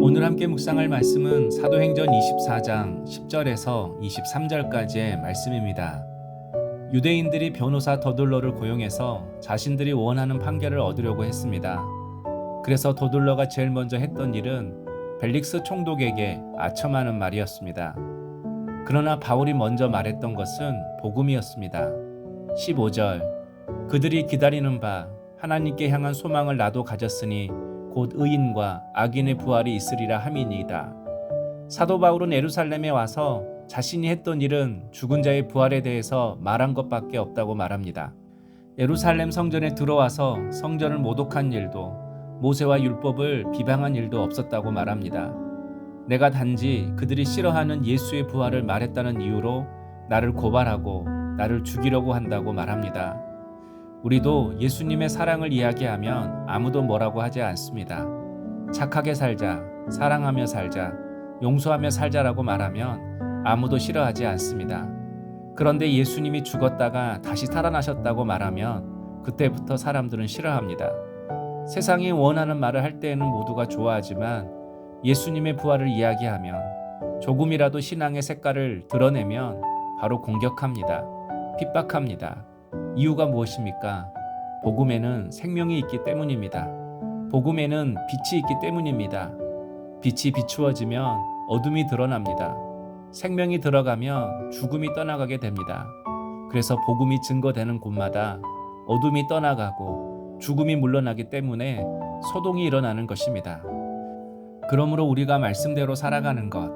오늘 함께 묵상할 말씀은 사도행전 24장 10절에서 23절까지의 말씀입니다. 유대인들이 변호사 더둘러를 고용해서 자신들이 원하는 판결을 얻으려고 했습니다. 그래서 더둘러가 제일 먼저 했던 일은 벨릭스 총독에게 아첨하는 말이었습니다. 그러나 바울이 먼저 말했던 것은 복음이었습니다. 15절, 그들이 기다리는 바 하나님께 향한 소망을 나도 가졌으니 곧 의인과 악인의 부활이 있으리라 함이니이다. 사도 바울은 예루살렘에 와서 자신이 했던 일은 죽은 자의 부활에 대해서 말한 것밖에 없다고 말합니다. 예루살렘 성전에 들어와서 성전을 모독한 일도 모세와 율법을 비방한 일도 없었다고 말합니다. 내가 단지 그들이 싫어하는 예수의 부활을 말했다는 이유로 나를 고발하고 나를 죽이려고 한다고 말합니다. 우리도 예수님의 사랑을 이야기하면 아무도 뭐라고 하지 않습니다. 착하게 살자, 사랑하며 살자, 용서하며 살자라고 말하면 아무도 싫어하지 않습니다. 그런데 예수님이 죽었다가 다시 살아나셨다고 말하면 그때부터 사람들은 싫어합니다. 세상이 원하는 말을 할 때에는 모두가 좋아하지만 예수님의 부활을 이야기하면 조금이라도 신앙의 색깔을 드러내면 바로 공격합니다. 핍박합니다. 이유가 무엇입니까? 복음에는 생명이 있기 때문입니다. 복음에는 빛이 있기 때문입니다. 빛이 비추어지면 어둠이 드러납니다. 생명이 들어가면 죽음이 떠나가게 됩니다. 그래서 복음이 증거되는 곳마다 어둠이 떠나가고 죽음이 물러나기 때문에 소동이 일어나는 것입니다. 그러므로 우리가 말씀대로 살아가는 것,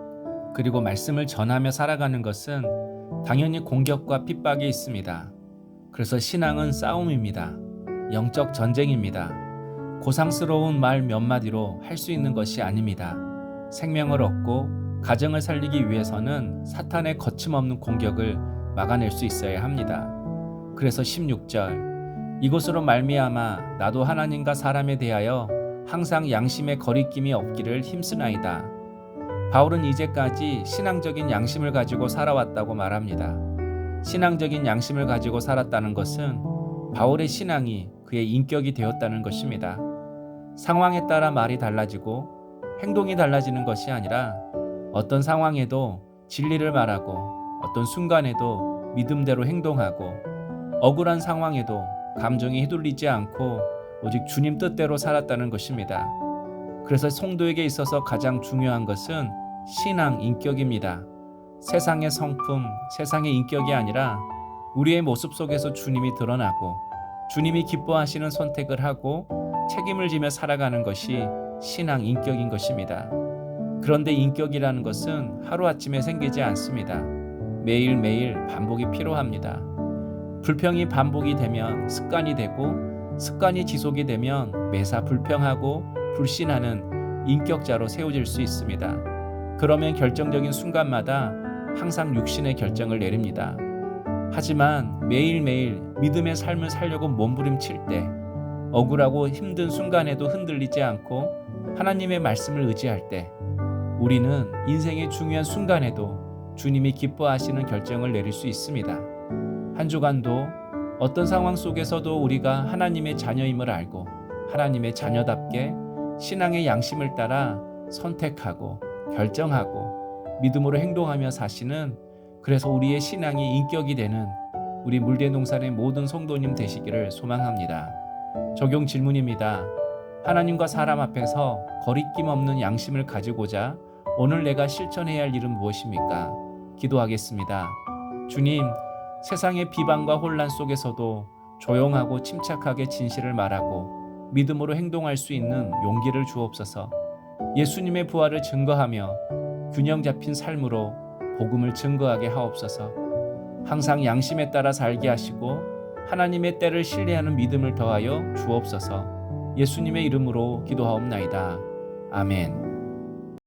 그리고 말씀을 전하며 살아가는 것은 당연히 공격과 핍박이 있습니다. 그래서 신앙은 싸움입니다. 영적 전쟁입니다. 고상스러운 말 몇 마디로 할 수 있는 것이 아닙니다. 생명을 얻고 가정을 살리기 위해서는 사탄의 거침없는 공격을 막아낼 수 있어야 합니다. 그래서 16절, 이것으로 말미암아 나도 하나님과 사람에 대하여 항상 양심의 거리낌이 없기를 힘쓰나이다. 바울은 이제까지 신앙적인 양심을 가지고 살아왔다고 말합니다. 신앙적인 양심을 가지고 살았다는 것은 바울의 신앙이 그의 인격이 되었다는 것입니다. 상황에 따라 말이 달라지고 행동이 달라지는 것이 아니라 어떤 상황에도 진리를 말하고 어떤 순간에도 믿음대로 행동하고 억울한 상황에도 감정이 휘둘리지 않고 오직 주님 뜻대로 살았다는 것입니다. 그래서 성도에게 있어서 가장 중요한 것은 신앙 인격입니다. 세상의 성품, 세상의 인격이 아니라 우리의 모습 속에서 주님이 드러나고 주님이 기뻐하시는 선택을 하고 책임을 지며 살아가는 것이 신앙 인격인 것입니다. 그런데 인격이라는 것은 하루아침에 생기지 않습니다. 매일매일 반복이 필요합니다. 불평이 반복이 되면 습관이 되고 습관이 지속이 되면 매사 불평하고 불신하는 인격자로 세워질 수 있습니다. 그러면 결정적인 순간마다 항상 육신의 결정을 내립니다. 하지만 매일매일 믿음의 삶을 살려고 몸부림칠 때 억울하고 힘든 순간에도 흔들리지 않고 하나님의 말씀을 의지할 때 우리는 인생의 중요한 순간에도 주님이 기뻐하시는 결정을 내릴 수 있습니다. 한 주간도 어떤 상황 속에서도 우리가 하나님의 자녀임을 알고 하나님의 자녀답게 신앙의 양심을 따라 선택하고 결정하고 믿음으로 행동하며 사시는, 그래서 우리의 신앙이 인격이 되는 우리 물대농산의 모든 성도님 되시기를 소망합니다. 적용 질문입니다. 하나님과 사람 앞에서 거리낌 없는 양심을 가지고자 오늘 내가 실천해야 할 일은 무엇입니까? 기도하겠습니다. 주님, 세상의 비방과 혼란 속에서도 조용하고 침착하게 진실을 말하고 믿음으로 행동할 수 있는 용기를 주옵소서. 예수님의 부활을 증거하며 균형 잡힌 삶으로 복음을 증거하게 하옵소서. 항상 양심에 따라 살게 하시고 하나님의 때를 신뢰하는 믿음을 더하여 주옵소서. 예수님의 이름으로 기도하옵나이다. 아멘.